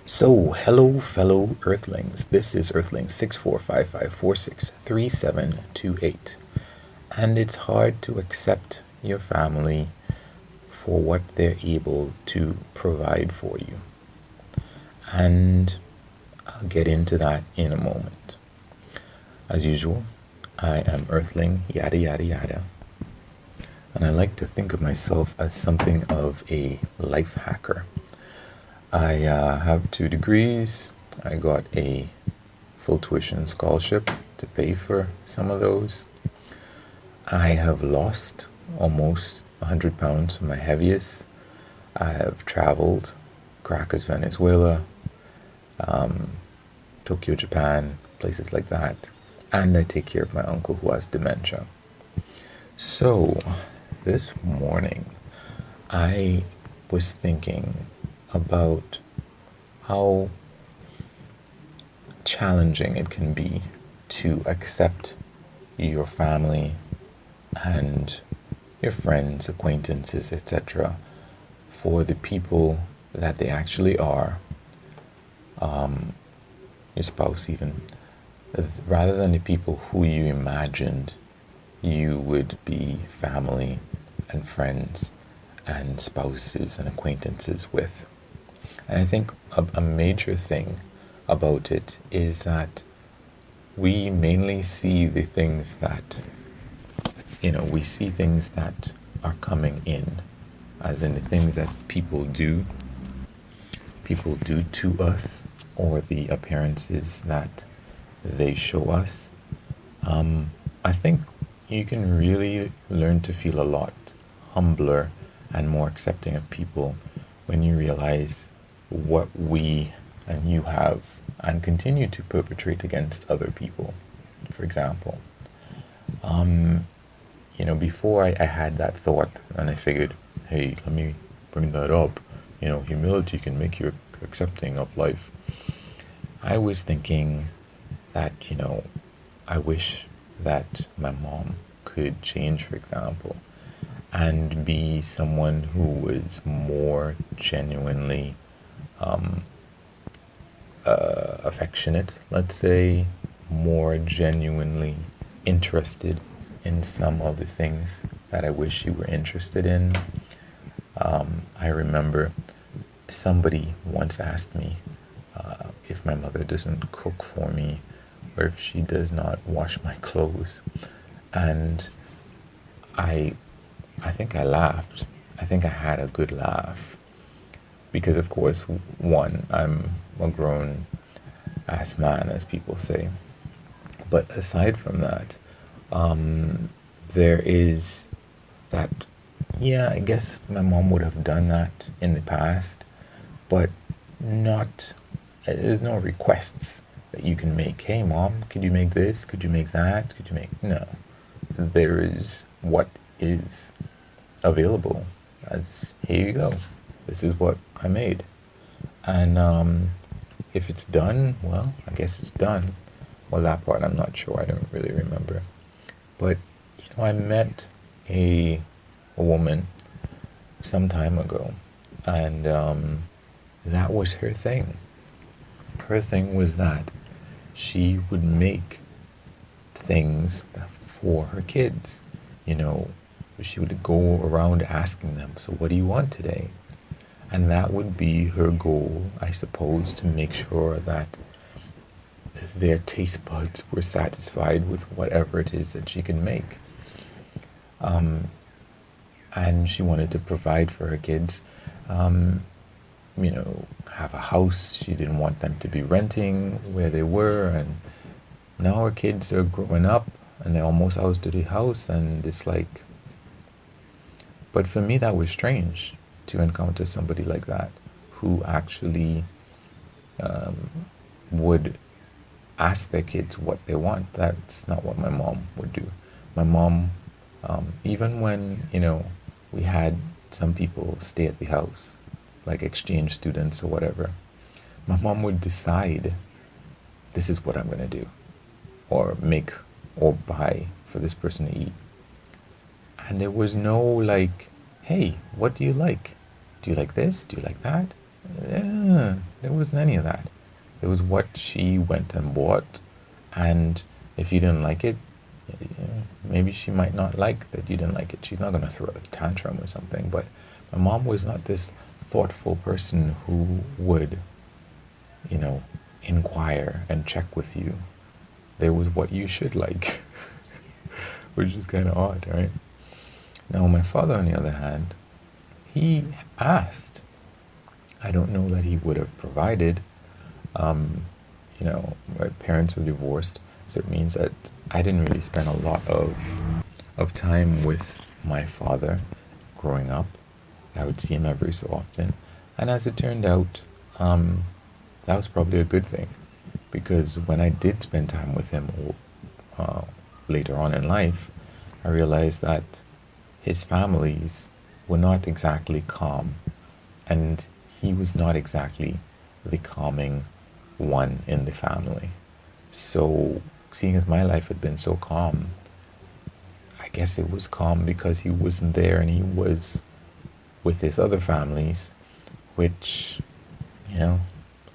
So, hello, fellow Earthlings. This is Earthling 6455463728. And it's hard to accept your family for what they're able to provide for you. And I'll get into that in a moment. As usual, I am Earthling, yada yada yada. And I like to think of myself as something of a life hacker. I have 2 degrees. I got a full tuition scholarship to pay for some of those. I have lost almost 100 pounds from my heaviest. I have traveled Caracas, Venezuela, Tokyo, Japan, places like that. And I take care of my uncle who has dementia. So, this morning, I was thinking about how challenging it can be to accept your family and your friends, acquaintances, etc., for the people that they actually are, your spouse even, rather than the people who you imagined you would be family and friends and spouses and acquaintances with. And I think a major thing about it is that we mainly see the things that, we see things that are coming in, as in the things that people do to us, or the appearances that they show us. I think you can really learn to feel a lot humbler and more accepting of people when you realize what we and you have and continue to perpetrate against other people. For example, before I had that thought and I figured, hey, let me bring that up. Humility can make you accepting of life. I was thinking that, I wish that my mom could change, for example, and be someone who was more genuinely affectionate, let's say, more genuinely interested in some of the things that I wish you were interested in. I remember somebody once asked me if my mother doesn't cook for me or if she does not wash my clothes. And I think I laughed. I think I had a good laugh. Because, of course, one, I'm a grown ass man, as people say. But aside from that, there is that, yeah, I guess my mom would have done that in the past, but not, there's no requests that you can make. Hey, mom, could you make this? Could you make that? Could you make, no. There is what is available as, here you go. This is what I made. And if it's done, well, I guess it's done. Well, that part I'm not sure. I don't really remember. But, I met a woman some time ago, and that was her thing. Her thing was that she would make things for her kids. She would go around asking them, so what do you want today? And that would be her goal, I suppose, to make sure that their taste buds were satisfied with whatever it is that she can make. And she wanted to provide for her kids, have a house. She didn't want them to be renting where they were. And now her kids are growing up and they're almost out to the house, and it's like, but for me that was strange to encounter somebody like that who actually would ask their kids what they want. That's not what my mom would do. My mom, even when, we had some people stay at the house, like exchange students or whatever, my mom would decide, this is what I'm going to do, or make or buy for this person to eat. And there was no hey, what do you like? Do you like this? Do you like that? There wasn't any of that. It was what she went and bought, and if you didn't like it, maybe she might not like that you didn't like it. She's not going to throw a tantrum or something. But my mom was not this thoughtful person who would, you know, inquire and check with you. There was what you should like, which is kind of odd, right? Now, my father, on the other hand, he asked. I don't know that he would have provided. My parents were divorced, so it means that I didn't really spend a lot of time with my father growing up. I would see him every so often, and as it turned out, that was probably a good thing, because when I did spend time with him uh, later on in life, I realized that his families were not exactly calm, and he was not exactly the calming one in the family. So, seeing as my life had been so calm, I guess it was calm because he wasn't there and he was with his other families, which, you know,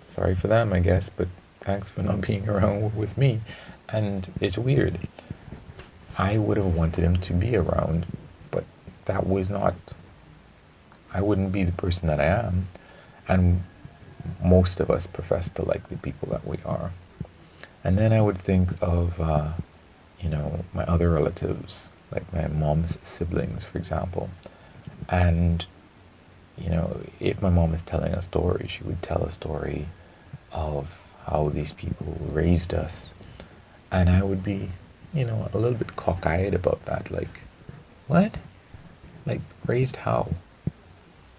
sorry for them, I guess, but thanks for not being around with me. And it's weird. I would have wanted him to be around, but that was not, I wouldn't be the person that I am. And most of us profess to like the people that we are. And then I would think of, my other relatives, like my mom's siblings, for example. And, if my mom is telling a story, she would tell a story of how these people raised us. And I would be, a little bit cockeyed about that. Like, what? Like, raised how?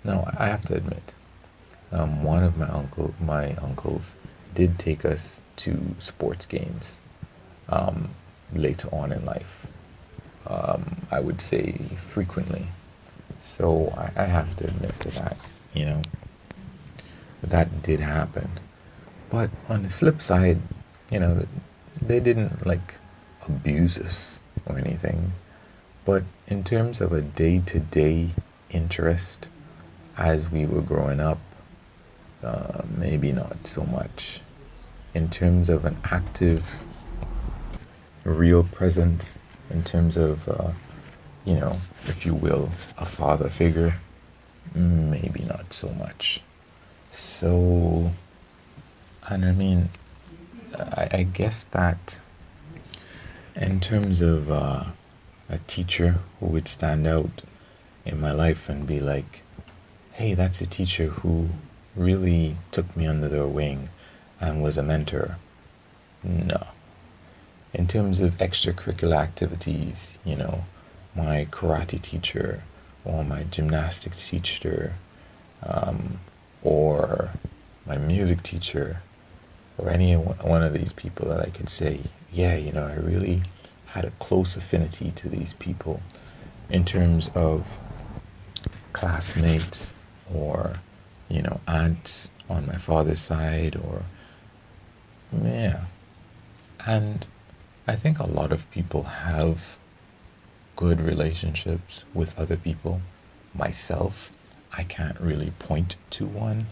No, I have to admit, one of my uncles did take us to sports games later on in life. I would say frequently. So I have to admit to that, that did happen. But on the flip side, they didn't like abuse us or anything. But in terms of a day-to-day interest as we were growing up, maybe not so much. In terms of an active, real presence, in terms of, if you will, a father figure, maybe not so much. So, and I mean, I guess that in terms of a teacher who would stand out in my life and be like, hey, that's a teacher who really took me under their wing and was a mentor. No. In terms of extracurricular activities, my karate teacher or my gymnastics teacher, or my music teacher, or any one of these people that I could say, yeah, I really had a close affinity to these people in terms of classmates or, aunts on my father's side, or, yeah. And I think a lot of people have good relationships with other people. Myself, I can't really point to one,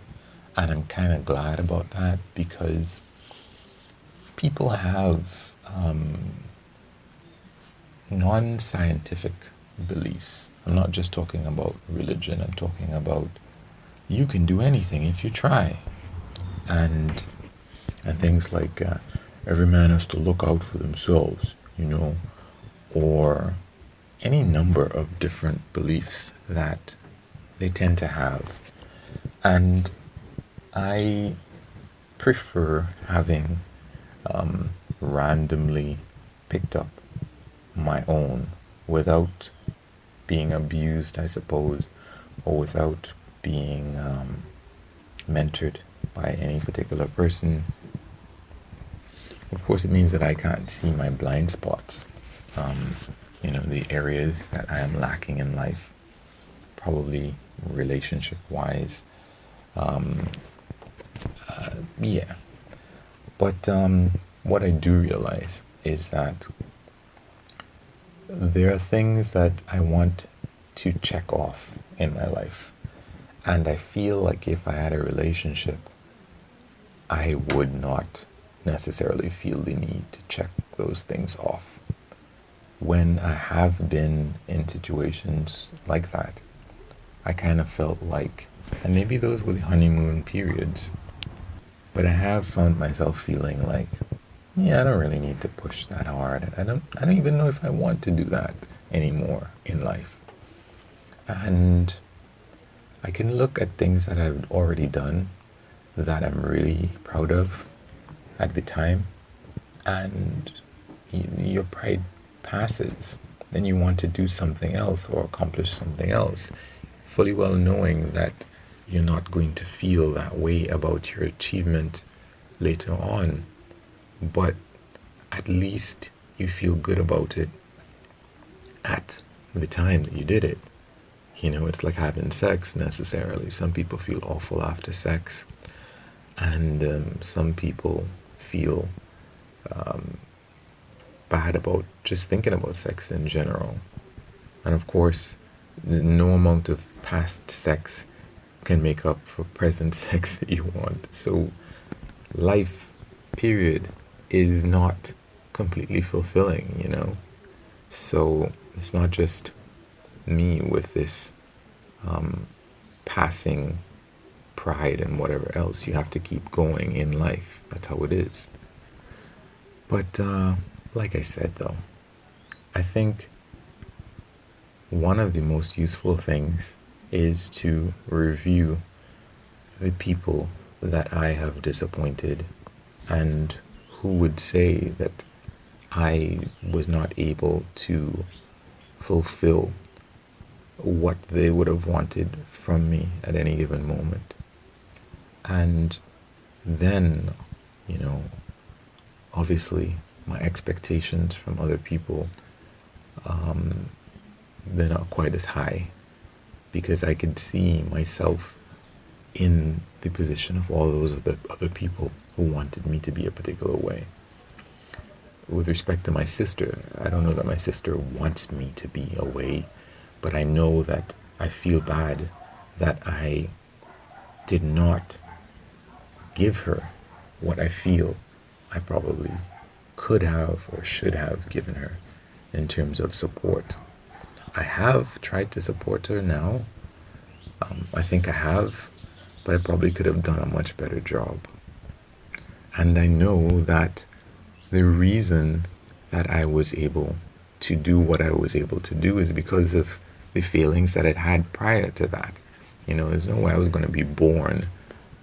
and I'm kind of glad about that, because people have non-scientific beliefs. I'm not just talking about religion, I'm talking about you can do anything if you try. And things like every man has to look out for themselves, or any number of different beliefs that they tend to have. And I prefer having randomly picked up my own without being abused, I suppose, or without being mentored by any particular person. Of course, it means that I can't see my blind spots, the areas that I am lacking in life, probably relationship-wise. Yeah. But what I do realize is that there are things that I want to check off in my life. And I feel like if I had a relationship I would not necessarily feel the need to check those things off. When I have been in situations like that, I kind of felt like, and maybe those were the honeymoon periods, but I have found myself feeling like, yeah, I don't really need to push that hard. I don't even know if I want to do that anymore in life. And I can look at things that I've already done that I'm really proud of at the time, and your pride passes. Then you want to do something else or accomplish something else, fully well knowing that you're not going to feel that way about your achievement later on, but at least you feel good about it at the time that you did it. It's like having sex necessarily. Some people feel awful after sex, and some people feel bad about just thinking about sex in general. And of course, no amount of past sex can make up for present sex that you want. So life, period, is not completely fulfilling. So it's not just me with this passing pride and whatever else. You have to keep going in life. That's how it is. But like I said, though, I think one of the most useful things is to review the people that I have disappointed and who would say that I was not able to fulfill what they would have wanted from me at any given moment. And then, obviously my expectations from other people, they're not quite as high, because I could see myself in the position of all those other people who wanted me to be a particular way. With respect to my sister, I don't know that my sister wants me to be a way, but I know that I feel bad that I did not give her what I feel I probably could have or should have given her in terms of support. I have tried to support her now. I think I have, but I probably could have done a much better job. And I know that the reason that I was able to do what I was able to do is because of the feelings that I'd had prior to that. There's no way I was going to be born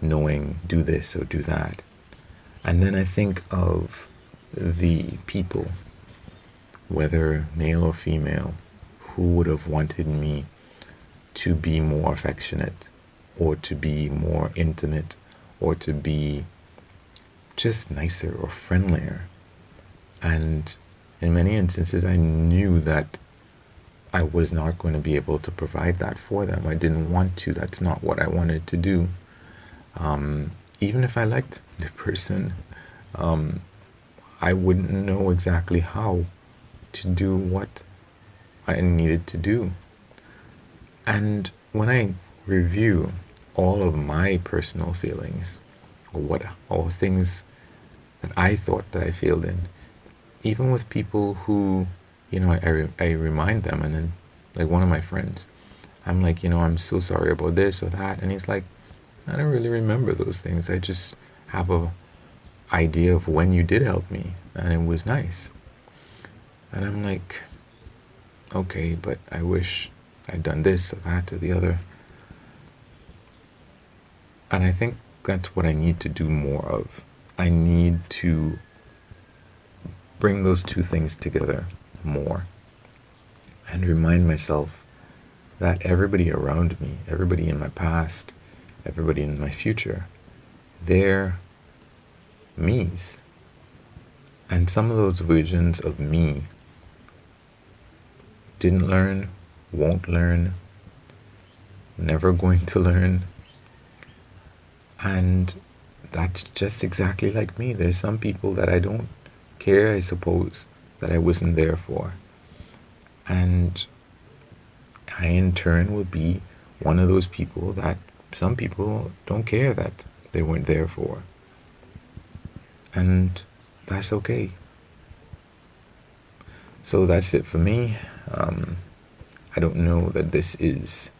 knowing do this or do that. And then I think of the people, whether male or female, who would have wanted me to be more affectionate or to be more intimate or to be just nicer or friendlier. And in many instances, I knew that I was not going to be able to provide that for them. I didn't want to. That's not what I wanted to do. Even if I liked the person, I wouldn't know exactly how to do what I needed to do. And when I review all of my personal feelings, or things that I thought that I failed in, even with people who, I remind them, and then, like, one of my friends, I'm like, I'm so sorry about this or that, and he's like, I don't really remember those things. I just have a idea of when you did help me, and it was nice. And I'm like, okay, but I wish I'd done this or that or the other. And I think that's what I need to do more of. I need to bring those two things together more and remind myself that everybody around me, everybody in my past, everybody in my future, they're me's. And some of those versions of me didn't learn, won't learn, never going to learn. And that's just exactly like me. There's some people that I don't care, I suppose, that I wasn't there for. And I, in turn, will be one of those people that some people don't care that they weren't there for. and that's okay. So that's it for me. I don't know that this is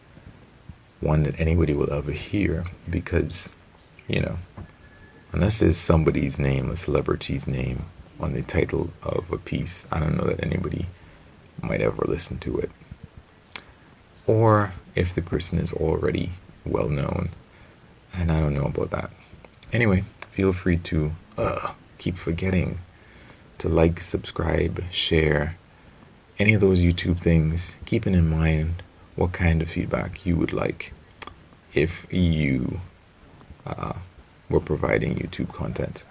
one that anybody will ever hear because, you know, unless there's somebody's name, a celebrity's name on the title of a piece, I don't know that anybody might ever listen to it. Or if the person is already well known, and I don't know about that. Anyway, feel free to keep forgetting to like, subscribe, share, any of those YouTube things, keeping in mind what kind of feedback you would like if you were providing YouTube content.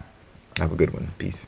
Have a good one. Peace.